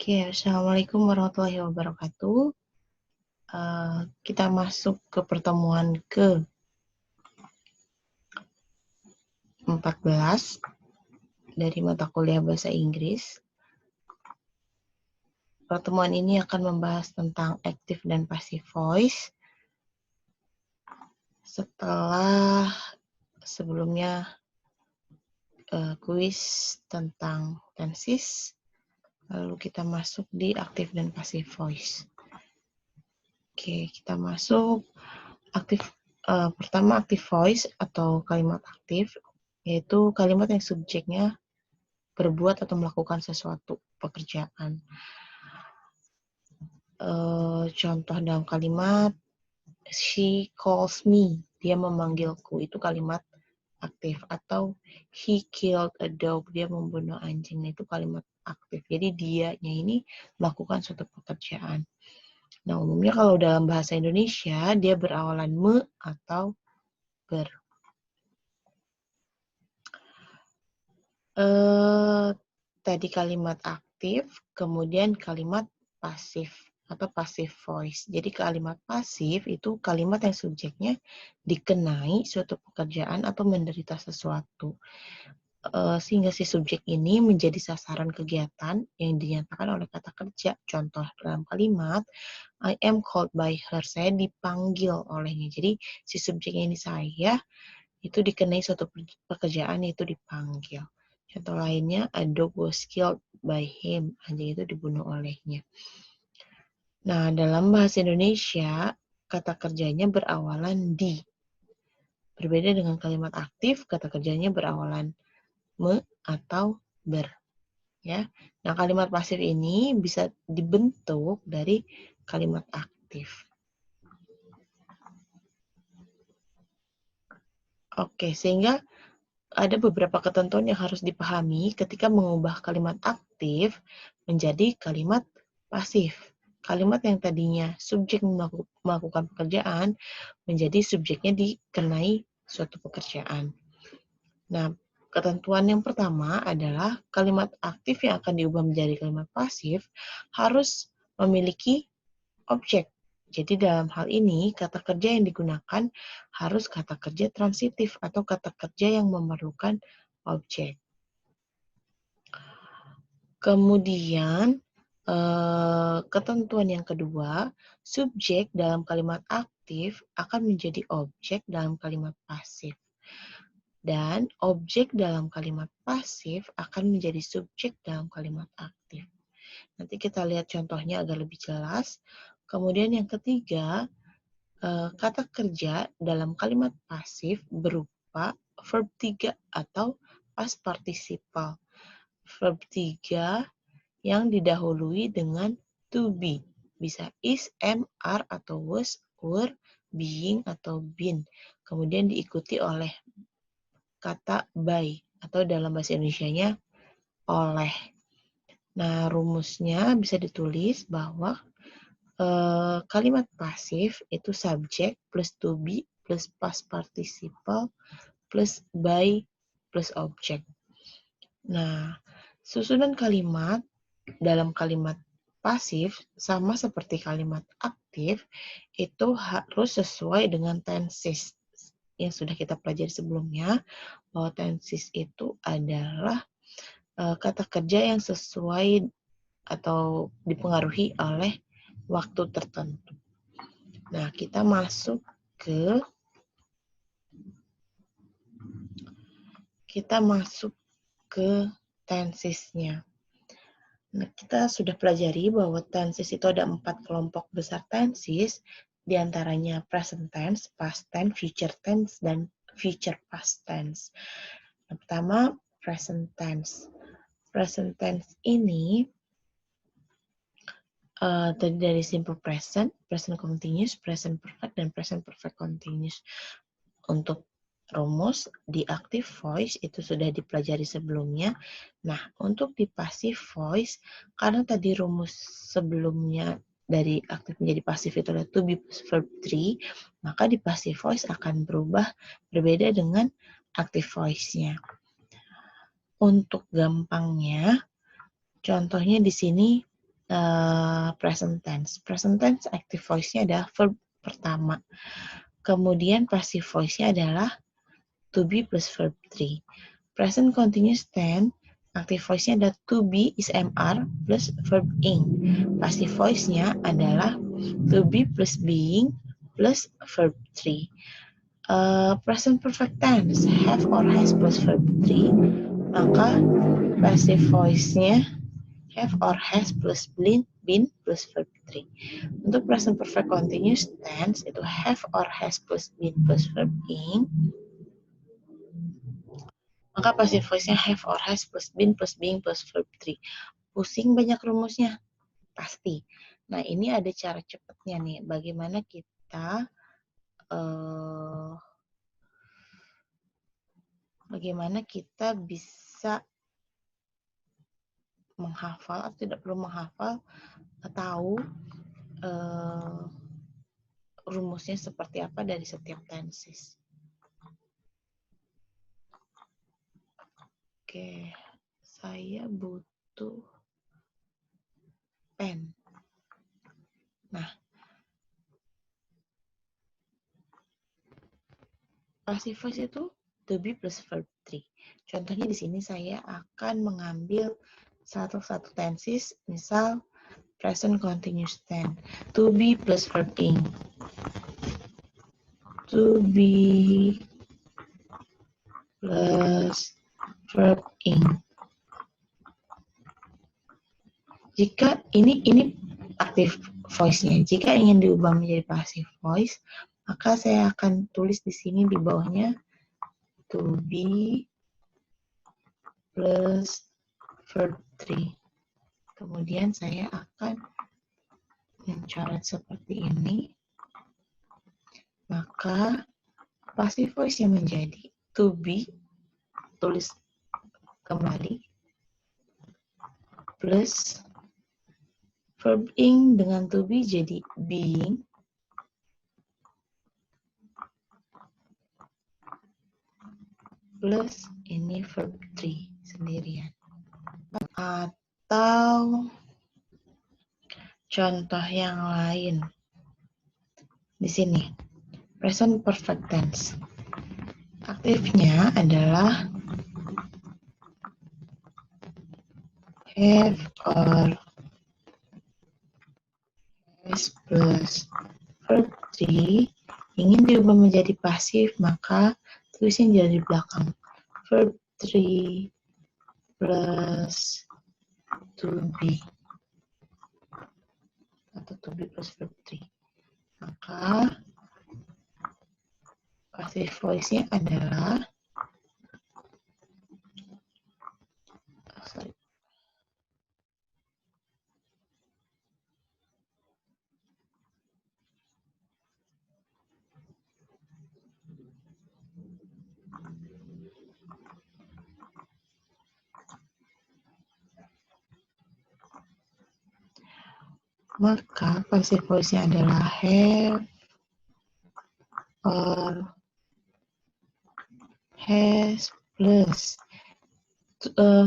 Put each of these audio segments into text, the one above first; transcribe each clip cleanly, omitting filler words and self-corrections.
Oke, Assalamualaikum warahmatullahi wabarakatuh. Kita masuk ke pertemuan ke-14 dari mata kuliah Bahasa Inggris. Pertemuan ini akan membahas tentang active dan passive voice. Setelah sebelumnya kuis tentang tenses, lalu kita masuk di active dan passive voice. Oke, kita masuk pertama active voice atau kalimat aktif, yaitu kalimat yang subjeknya berbuat atau melakukan sesuatu pekerjaan. Contoh dalam kalimat she calls me, dia memanggilku, itu kalimat aktif. Atau he killed a dog, dia membunuh anjing, itu kalimat aktif. Jadi dianya ini melakukan suatu pekerjaan. Nah, umumnya kalau dalam bahasa Indonesia dia berawalan me atau ber. Tadi kalimat aktif, kemudian kalimat pasif atau passive voice. Jadi kalimat pasif itu kalimat yang subjeknya dikenai suatu pekerjaan atau menderita sesuatu. Sehingga si subjek ini menjadi sasaran kegiatan yang dinyatakan oleh kata kerja. Contoh dalam kalimat, I am called by her, saya dipanggil olehnya. Jadi si subjeknya ini saya, itu dikenai suatu pekerjaan, yaitu dipanggil. Contoh lainnya, a dog was killed by him, anjing itu dibunuh olehnya. Nah, dalam bahasa Indonesia, kata kerjanya berawalan di. Berbeda dengan kalimat aktif, kata kerjanya berawalan me atau ber. Ya. Nah, kalimat pasif ini bisa dibentuk dari kalimat aktif. Oke, sehingga ada beberapa ketentuan yang harus dipahami ketika mengubah kalimat aktif menjadi kalimat pasif. Kalimat yang tadinya subjek melakukan pekerjaan menjadi subjeknya dikenai suatu pekerjaan. Nah, ketentuan yang pertama adalah kalimat aktif yang akan diubah menjadi kalimat pasif harus memiliki objek. Jadi dalam hal ini, kata kerja yang digunakan harus kata kerja transitif atau kata kerja yang memerlukan objek. Kemudian, ketentuan yang kedua, subjek dalam kalimat aktif akan menjadi objek dalam kalimat pasif. Dan objek dalam kalimat pasif akan menjadi subjek dalam kalimat aktif. Nanti kita lihat contohnya agar lebih jelas. Kemudian yang ketiga, kata kerja dalam kalimat pasif berupa verb 3 atau past participle. Verb 3 yang didahului dengan to be. Bisa is, am, are, atau was, were, being, atau been. Kemudian diikuti oleh kata by, atau dalam bahasa Indonesianya oleh. Nah, rumusnya bisa ditulis bahwa kalimat pasif itu subjek plus to be plus past participle plus by plus objek. Nah, susunan kalimat dalam kalimat pasif sama seperti kalimat aktif itu harus sesuai dengan tenses yang sudah kita pelajari sebelumnya, bahwa tenses itu adalah kata kerja yang sesuai atau dipengaruhi oleh waktu tertentu. Nah, kita masuk ke tensesnya. Nah, kita sudah pelajari bahwa tenses itu ada 4 kelompok besar tenses, diantaranya present tense, past tense, future tense, dan future past tense. Yang pertama, present tense. Present tense ini tadi dari simple present, present continuous, present perfect, dan present perfect continuous. Untuk rumus di active voice itu sudah dipelajari sebelumnya. Nah, untuk di passive voice, karena tadi rumus sebelumnya dari aktif menjadi pasif itu adalah to be plus verb 3, maka di passive voice akan berbeda dengan active voice-nya. Untuk gampangnya, contohnya di sini present tense. Present tense active voice-nya adalah verb pertama. Kemudian passive voice-nya adalah to be plus verb 3. Present continuous tense active voice-nya adalah to be is MR plus verb ing. Passive voice-nya adalah to be plus being plus verb 3. Present perfect tense have or has plus verb 3, maka passive voice-nya have or has plus been plus verb 3. Untuk present perfect continuous tense itu have or has plus been plus verb ing, maka passive voice-nya have or has plus been plus being plus verb 3. Pusing banyak rumusnya? Pasti. Nah, ini ada cara cepatnya nih. Bagaimana kita bisa menghafal atau tidak perlu menghafal, tahu rumusnya seperti apa dari setiap tenses. Oke, saya butuh pen. Nah, passive voice itu to be plus verb 3. Contohnya di sini saya akan mengambil satu tenses, misal present continuous tense, to be plus verb ing. To be plus verb ing. Jika ini active voice-nya. Jika ingin diubah menjadi passive voice, maka saya akan tulis di sini di bawahnya to be plus verb 3. Kemudian saya akan mencoret seperti ini. Maka passive voice yang menjadi to be, tulis kembali, plus verb ing dengan to be jadi being, plus ini verb 3 sendirian. Atau contoh yang lain di sini, present perfect tense. Aktifnya adalah have or has plus verb 3. Ingin diubah menjadi pasif, maka tulisnya jadi di belakang. Verb 3 plus to be. Atau to be plus verb 3. Maka passive voice-nya adalah maka passive voice-nya adalah have or has plus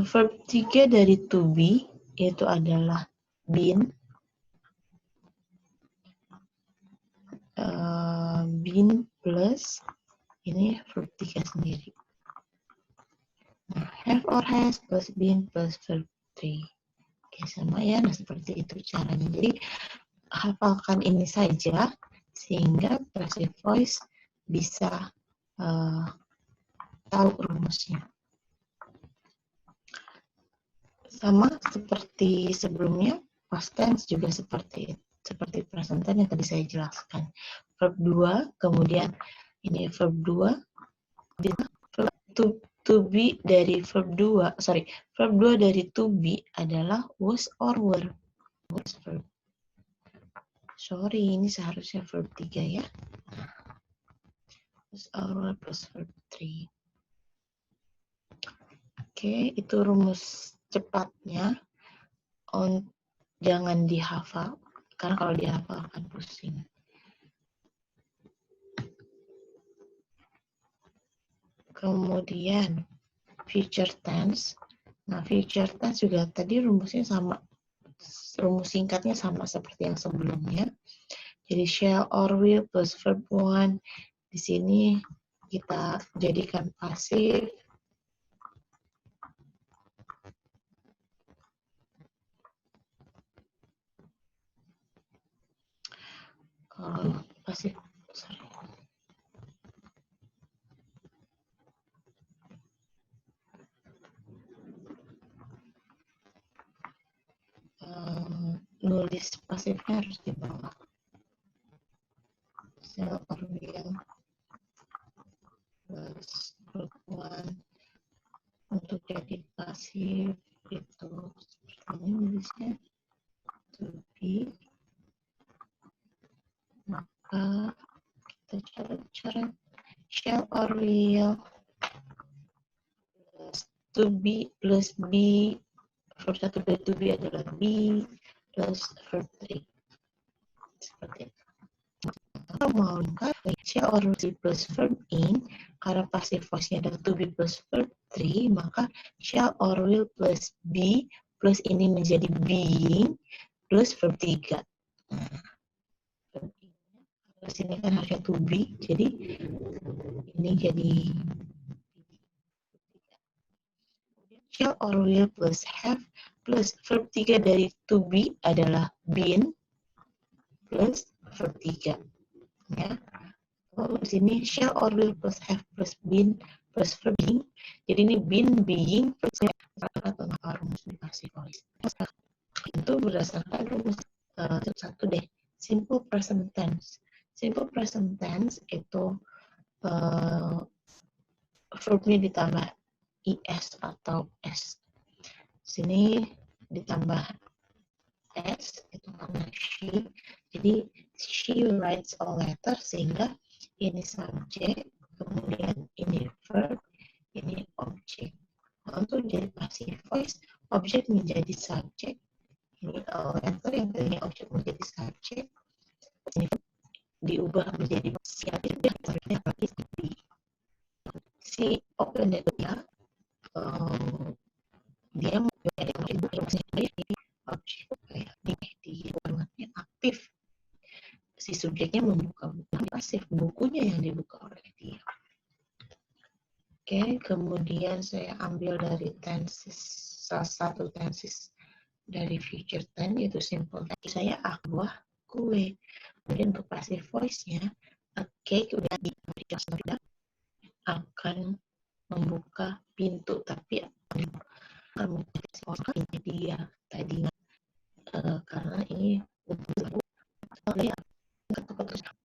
verb 3 dari to be, yaitu adalah been, plus ini verb 3 sendiri. Nah, have or has plus been plus verb 3. Oke, sama ya. Nah, seperti itu caranya. Jadi, hafalkan ini saja sehingga passive voice bisa tahu rumusnya. Sama seperti sebelumnya, past tense juga seperti present tense yang tadi saya jelaskan. Verb 2, kemudian ini verb 2, to be dari verb 2, verb 2 dari to be adalah was or were. Was verb. Ini seharusnya verb 3 ya. Was or were plus verb 3. Oke, itu rumus cepatnya. Jangan dihafal, karena kalau dihafal akan pusing. Kemudian future tense. Nah, future tense juga tadi rumusnya sama. rumus singkatnya sama seperti yang sebelumnya. Jadi shall or will plus verb 1. Di sini kita jadikan pasif. Pasif, sorry. Nulis pasifnya harus di bawah. Shall or will plus verb 1. Untuk jadi pasif itu seperti ini nulisnya, to be, maka kita coret shall or will plus to be plus be, verb 1 dari to be adalah be plus verb 3. Seperti itu. Kalau mau lengkap, shall or will plus verb in, karena passive voice-nya adalah to be plus verb 3, maka shall or will plus be plus ini menjadi being plus verb 3. Nah, di sini kan harusnya to be, jadi ini jadi shall or will plus have plus verb 3 dari to be adalah been plus verb 3. Ya. Di sini shall or will plus have plus been plus verb being. Jadi ini been, being plus atau rumus di passive voice. Itu berdasarkan rumus satu deh, simple present tense. Simple present tense itu verbnya ditambah is atau s. Sini ditambah s itu karena she. Jadi she writes a letter, sehingga ini subjek, kemudian ini verb, ini objek. Untuk jadi passive voice, objek menjadi subjek, ini a letter yang tadinya objek menjadi subjek, ini diubah menjadi siapa si open itu ya, dia menjadi objek di formatnya aktif. Si subjeknya membuka buku pasif, bukunya yang dibuka oleh dia. Oke, kemudian saya ambil dari tenses, salah satu tenses dari future tense yaitu simple tense. Saya buah kue. Kemudian untuk passive voice-nya, a cake udah akan membuka pintu, tapi akan membuka dia tadi karena ini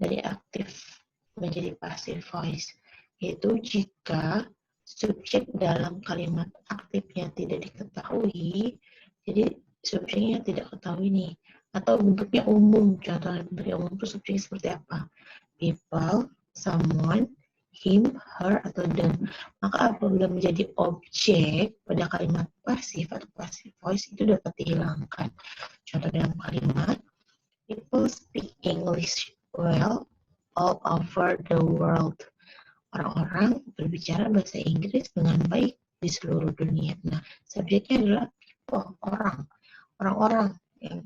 dari aktif menjadi passive voice, yaitu jika subjek dalam kalimat aktifnya tidak diketahui, jadi subjeknya tidak ketahui nih, atau bentuknya umum. Contoh bentuknya umum itu subjeknya seperti apa? People, someone, him, her, atau them. Maka apabila menjadi objek pada kalimat pasif atau passive voice itu dapat dihilangkan. Contoh dalam kalimat, people speak English well all over the world. Orang-orang berbicara bahasa Inggris dengan baik di seluruh dunia. Nah, subjeknya adalah orang-orang yang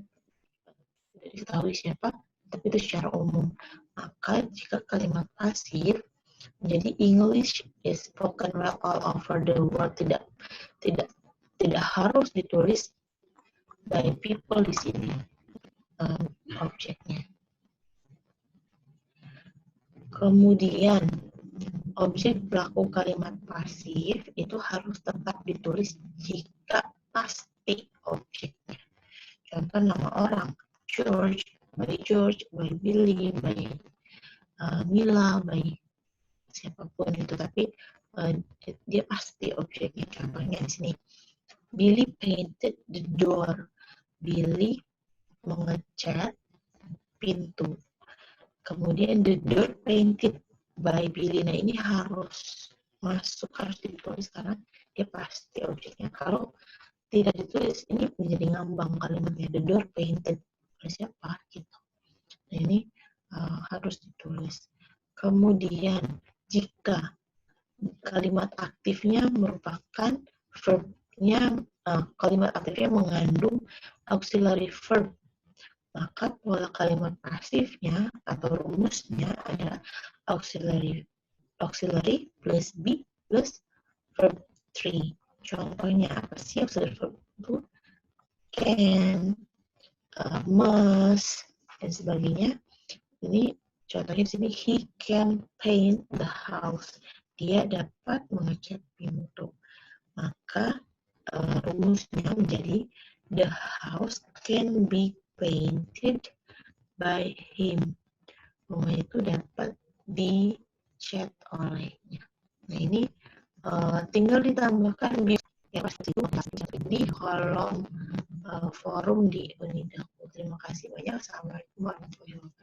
tidak diketahui siapa, tapi itu secara umum. Maka jika kalimat pasif menjadi English is spoken well all over the world, tidak harus ditulis by people di sini objeknya. Kemudian objek pelaku kalimat pasif itu harus tetap ditulis jika pasti objeknya. Contoh nama orang, George, by George, by Billy, by Mila, by siapapun itu, tapi dia pasti objeknya. Contohnya di sini, Billy painted the door. Billy mengecat pintu. Kemudian the door painted by Billy. Nah, ini harus masuk, harus ditulis karena dia pasti objeknya. Kalau tidak ditulis, ini menjadi ngambang kalimatnya. The door painted oleh siapa gitu. Nah, ini harus ditulis. Kemudian jika kalimat aktifnya merupakan verbnya kalimat aktifnya mengandung auxiliary verb, maka pola kalimat pasifnya atau rumusnya adalah auxiliary plus be plus verb 3. Contohnya apa sih auxiliary verb itu? Can, must, dan sebagainya. Ini contohnya di sini, he can paint the house. Dia dapat mengecat pintu. Maka rumusnya menjadi the house can be painted by him. Rumah itu dapat dicat olehnya. Nah, ini tinggal ditambahkan yang pasti itu di kolom forum di Unidaku. Terima kasih banyak. Assalamualaikum warahmatullahi wabarakatuh.